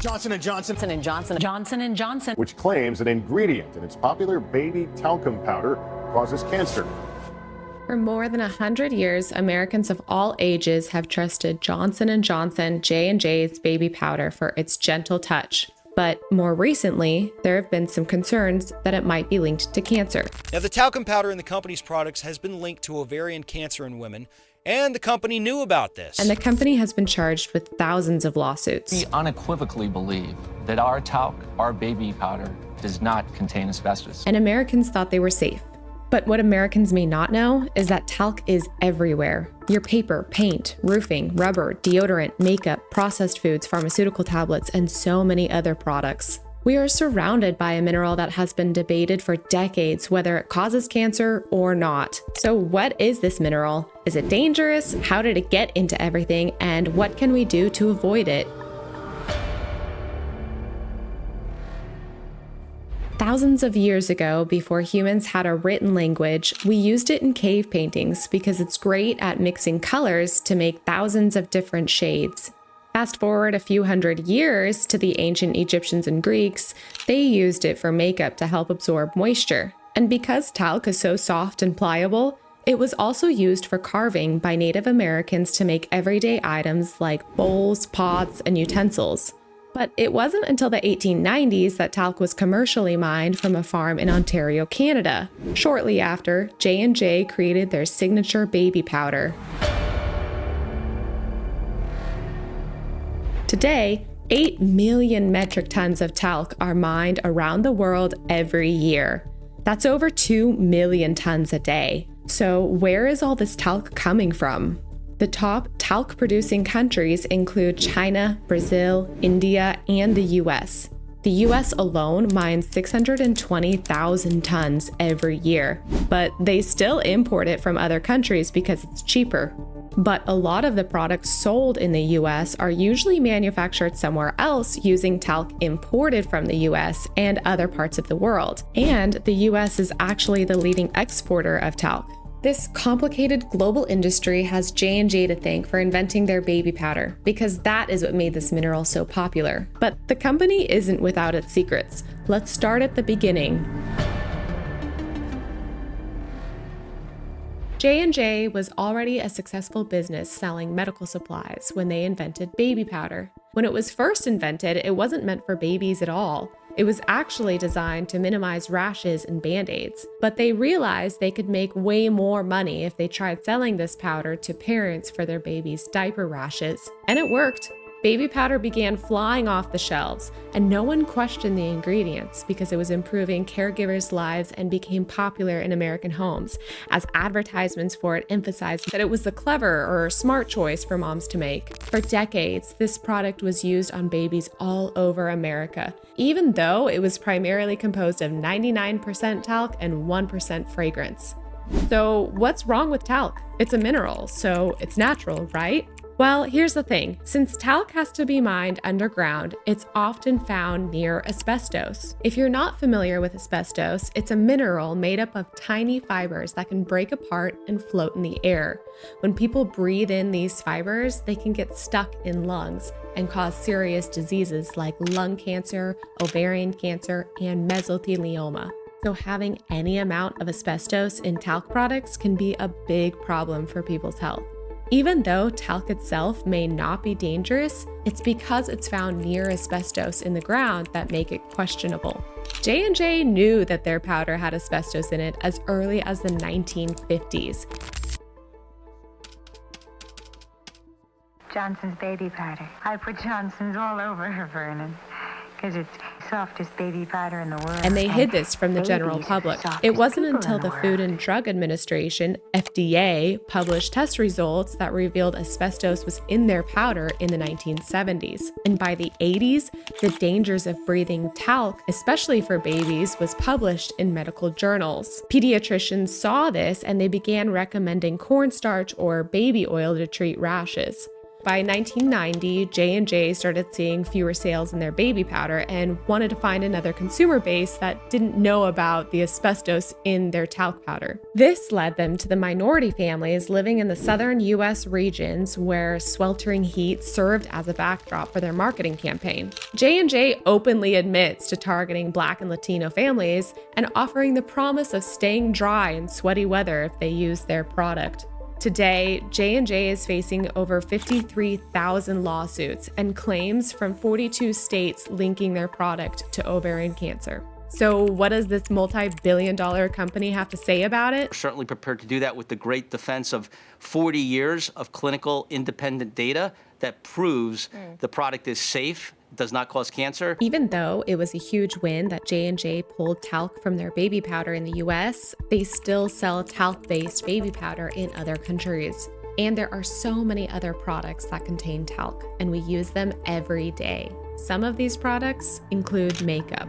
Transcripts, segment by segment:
Johnson & Johnson. Johnson & Johnson. Which claims an ingredient in its popular baby talcum powder causes cancer. For more than 100 years, Americans of all ages have trusted Johnson & Johnson J&J's baby powder for its gentle touch. But more recently, there have been some concerns that it might be linked to cancer. Now, the talcum powder in the company's products has been linked to ovarian cancer in women, and the company knew about this. And the company has been charged with thousands of lawsuits. We unequivocally believe that our talc, our baby powder, does not contain asbestos. And Americans thought they were safe. But what Americans may not know is that talc is everywhere. Your paper, paint, roofing, rubber, deodorant, makeup, processed foods, pharmaceutical tablets, and so many other products. We are surrounded by a mineral that has been debated for decades whether it causes cancer or not. So what is this mineral? Is it dangerous? How did it get into everything? And what can we do to avoid it? Thousands of years ago, before humans had a written language, we used it in cave paintings because it's great at mixing colors to make thousands of different shades. Fast forward a few hundred years to the ancient Egyptians and Greeks, they used it for makeup to help absorb moisture. And because talc is so soft and pliable, it was also used for carving by Native Americans to make everyday items like bowls, pots, and utensils. But it wasn't until the 1890s that talc was commercially mined from a farm in Ontario, Canada. Shortly after, J&J created their signature baby powder. Today, 8 million metric tons of talc are mined around the world every year. That's over 2 million tons a day. So where is all this talc coming from? The top talc-producing countries include China, Brazil, India, and the US. The US alone mines 620,000 tons every year, but they still import it from other countries because it's cheaper. But a lot of the products sold in the US are usually manufactured somewhere else using talc imported from the US and other parts of the world. And the US is actually the leading exporter of talc. This complicated global industry has J&J to thank for inventing their baby powder, because that is what made this mineral so popular. But the company isn't without its secrets. Let's start at the beginning. J&J was already a successful business selling medical supplies when they invented baby powder. When it was first invented, it wasn't meant for babies at all. It was actually designed to minimize rashes and band-aids. But they realized they could make way more money if they tried selling this powder to parents for their babies' diaper rashes. And it worked. Baby powder began flying off the shelves, and no one questioned the ingredients because it was improving caregivers' lives and became popular in American homes, as advertisements for it emphasized that it was the clever or smart choice for moms to make. For decades, this product was used on babies all over America, even though it was primarily composed of 99% talc and 1% fragrance. So what's wrong with talc? It's a mineral, so it's natural, right? Well, here's the thing. Since talc has to be mined underground, it's often found near asbestos. If you're not familiar with asbestos, it's a mineral made up of tiny fibers that can break apart and float in the air. When people breathe in these fibers, they can get stuck in lungs and cause serious diseases like lung cancer, ovarian cancer, and mesothelioma. So having any amount of asbestos in talc products can be a big problem for people's health. Even though talc itself may not be dangerous, it's because it's found near asbestos in the ground that make it questionable. J&J knew that their powder had asbestos in it as early as the 1950s. Johnson's baby powder. I put Johnson's all over her, Vernon, because it's the softest baby powder in the world. And they hid this from the general public. It wasn't until the Food and Drug Administration, FDA, published test results that revealed asbestos was in their powder in the 1970s. And by the 80s, the dangers of breathing talc, especially for babies, was published in medical journals. Pediatricians saw this and they began recommending cornstarch or baby oil to treat rashes. By 1990, J&J started seeing fewer sales in their baby powder and wanted to find another consumer base that didn't know about the asbestos in their talc powder. This led them to the minority families living in the southern U.S. regions where sweltering heat served as a backdrop for their marketing campaign. J&J openly admits to targeting Black and Latino families and offering the promise of staying dry in sweaty weather if they use their product. Today, J&J is facing over 53,000 lawsuits and claims from 42 states linking their product to ovarian cancer. So what does this multi-billion-dollar company have to say about it? We're certainly prepared to do that with the great defense of 40 years of clinical independent data that proves the product is safe, does not cause cancer. Even though it was a huge win that J&J pulled talc from their baby powder in the US, they still sell talc-based baby powder in other countries. And there are so many other products that contain talc, and we use them every day. Some of these products include makeup.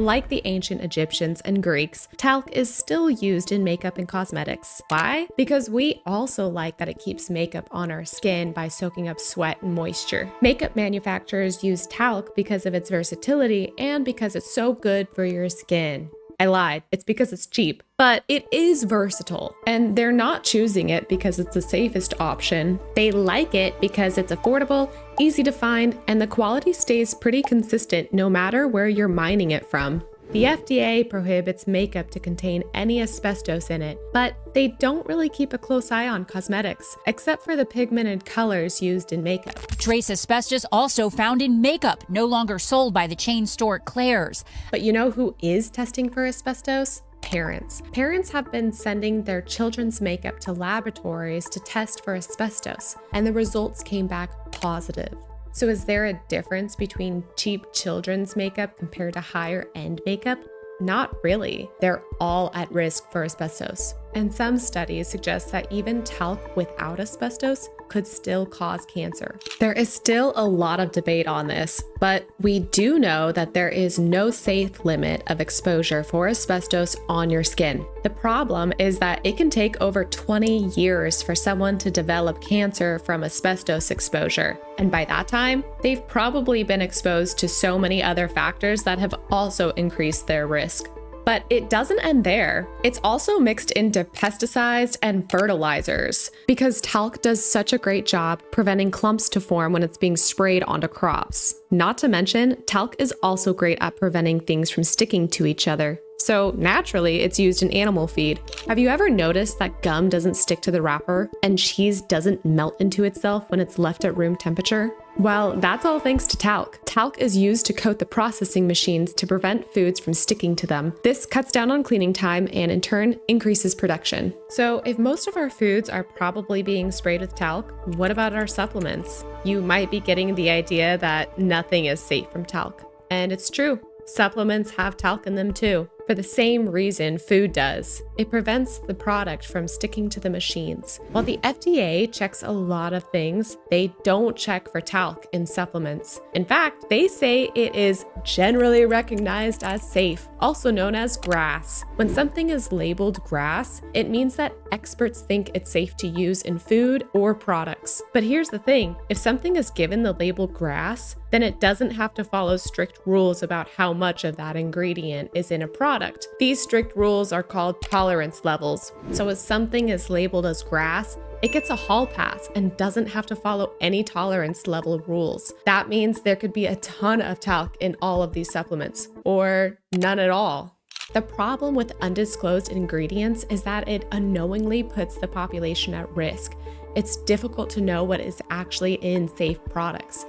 Like the ancient Egyptians and Greeks, talc is still used in makeup and cosmetics. Why? Because we also like that it keeps makeup on our skin by soaking up sweat and moisture. Makeup manufacturers use talc because of its versatility and because it's so good for your skin. I lied, it's because it's cheap. But it is versatile, and they're not choosing it because it's the safest option. They like it because it's affordable, easy to find, and the quality stays pretty consistent no matter where you're mining it from. The FDA prohibits makeup to contain any asbestos in it, but they don't really keep a close eye on cosmetics, except for the pigmented colors used in makeup. Trace asbestos also found in makeup, no longer sold by the chain store Claire's. But you know who is testing for asbestos? Parents. Parents have been sending their children's makeup to laboratories to test for asbestos, and the results came back positive. So is there a difference between cheap children's makeup compared to higher end makeup? Not really. They're all at risk for asbestos. And some studies suggest that even talc without asbestos could still cause cancer. There is still a lot of debate on this, but we do know that there is no safe limit of exposure for asbestos on your skin. The problem is that it can take over 20 years for someone to develop cancer from asbestos exposure. And by that time, they've probably been exposed to so many other factors that have also increased their risk. But it doesn't end there. It's also mixed into pesticides and fertilizers because talc does such a great job preventing clumps to form when it's being sprayed onto crops. Not to mention, talc is also great at preventing things from sticking to each other. So naturally, it's used in animal feed. Have you ever noticed that gum doesn't stick to the wrapper and cheese doesn't melt into itself when it's left at room temperature? Well, that's all thanks to talc. Talc is used to coat the processing machines to prevent foods from sticking to them. This cuts down on cleaning time and in turn increases production. So if most of our foods are probably being sprayed with talc, what about our supplements? You might be getting the idea that nothing is safe from talc. And it's true. Supplements have talc in them too, for the same reason food does. It prevents the product from sticking to the machines. While the FDA checks a lot of things, they don't check for talc in supplements. In fact, they say it is generally recognized as safe, also known as GRAS. When something is labeled GRAS, it means that experts think it's safe to use in food or products. But here's the thing, if something is given the label GRAS, then it doesn't have to follow strict rules about how much of that ingredient is in a product. These strict rules are called tolerance levels. So if something is labeled as GRAS, it gets a hall pass and doesn't have to follow any tolerance level rules. That means there could be a ton of talc in all of these supplements, or none at all. The problem with undisclosed ingredients is that it unknowingly puts the population at risk. It's difficult to know what is actually in safe products.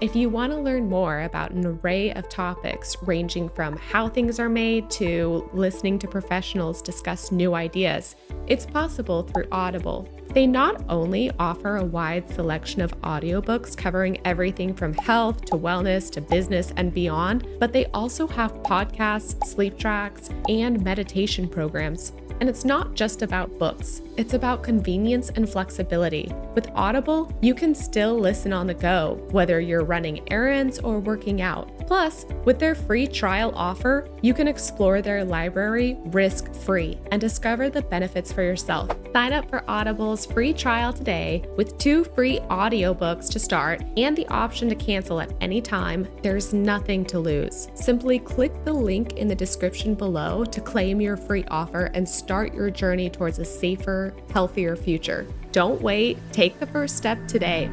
If you want to learn more about an array of topics ranging from how things are made to listening to professionals discuss new ideas, it's possible through Audible. They not only offer a wide selection of audiobooks covering everything from health to wellness to business and beyond, but they also have podcasts, sleep tracks, and meditation programs. And it's not just about books, it's about convenience and flexibility. With Audible, you can still listen on the go, whether you're running errands or working out. Plus, with their free trial offer, you can explore their library risk-free and discover the benefits for yourself. Sign up for Audible's free trial today with 2 free audiobooks to start and the option to cancel at any time. There's nothing to lose. Simply click the link in the description below to claim your free offer and start your journey towards a safer, healthier future. Don't wait, take the first step today.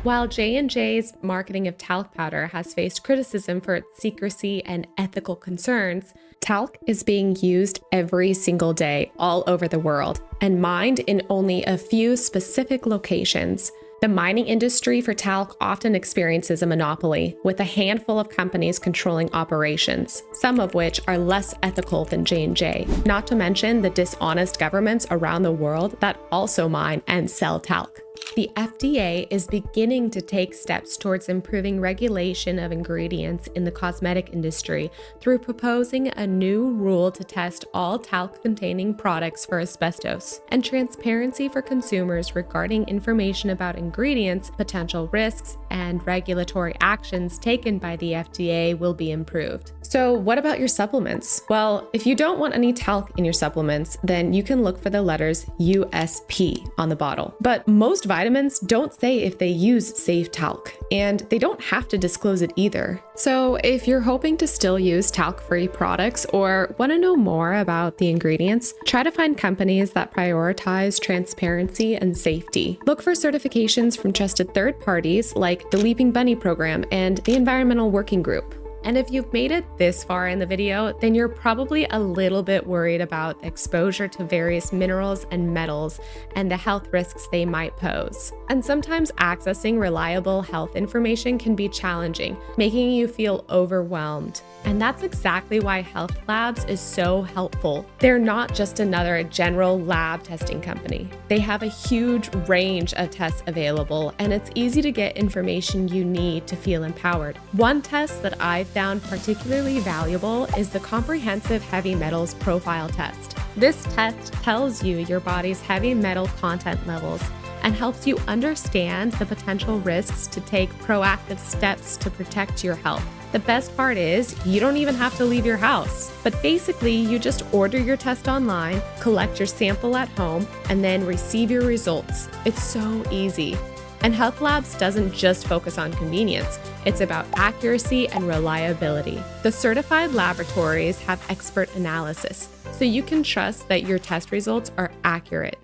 While J&J's marketing of talc powder has faced criticism for its secrecy and ethical concerns, talc is being used every single day all over the world and mined in only a few specific locations. The mining industry for talc often experiences a monopoly, with a handful of companies controlling operations, some of which are less ethical than J&J, not to mention the dishonest governments around the world that also mine and sell talc. The FDA is beginning to take steps towards improving regulation of ingredients in the cosmetic industry through proposing a new rule to test all talc-containing products for asbestos, and transparency for consumers regarding information about ingredients, potential risks, and regulatory actions taken by the FDA will be improved. So what about your supplements? Well, if you don't want any talc in your supplements, then you can look for the letters USP on the bottle. But most vitamins don't say if they use safe talc, and they don't have to disclose it either. So if you're hoping to still use talc-free products or want to know more about the ingredients, try to find companies that prioritize transparency and safety. Look for certifications from trusted third parties like the Leaping Bunny program and the Environmental Working Group. And if you've made it this far in the video, then you're probably a little bit worried about exposure to various minerals and metals and the health risks they might pose. And sometimes accessing reliable health information can be challenging, making you feel overwhelmed. And that's exactly why Health Labs is so helpful. They're not just another general lab testing company. They have a huge range of tests available, and it's easy to get information you need to feel empowered. One test that I've found particularly valuable is the Comprehensive Heavy Metals Profile Test. This test tells you your body's heavy metal content levels and helps you understand the potential risks to take proactive steps to protect your health. The best part is you don't even have to leave your house, but basically you just order your test online, collect your sample at home, and then receive your results. It's so easy. And Health Labs doesn't just focus on convenience, it's about accuracy and reliability. The certified laboratories have expert analysis, so you can trust that your test results are accurate.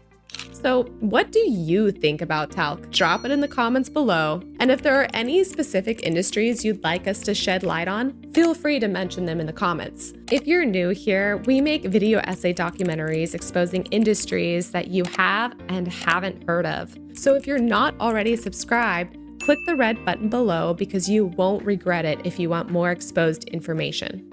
So what do you think about talc? Drop it in the comments below. And if there are any specific industries you'd like us to shed light on, feel free to mention them in the comments. If you're new here, we make video essay documentaries exposing industries that you have and haven't heard of. So if you're not already subscribed, click the red button below because you won't regret it if you want more exposed information.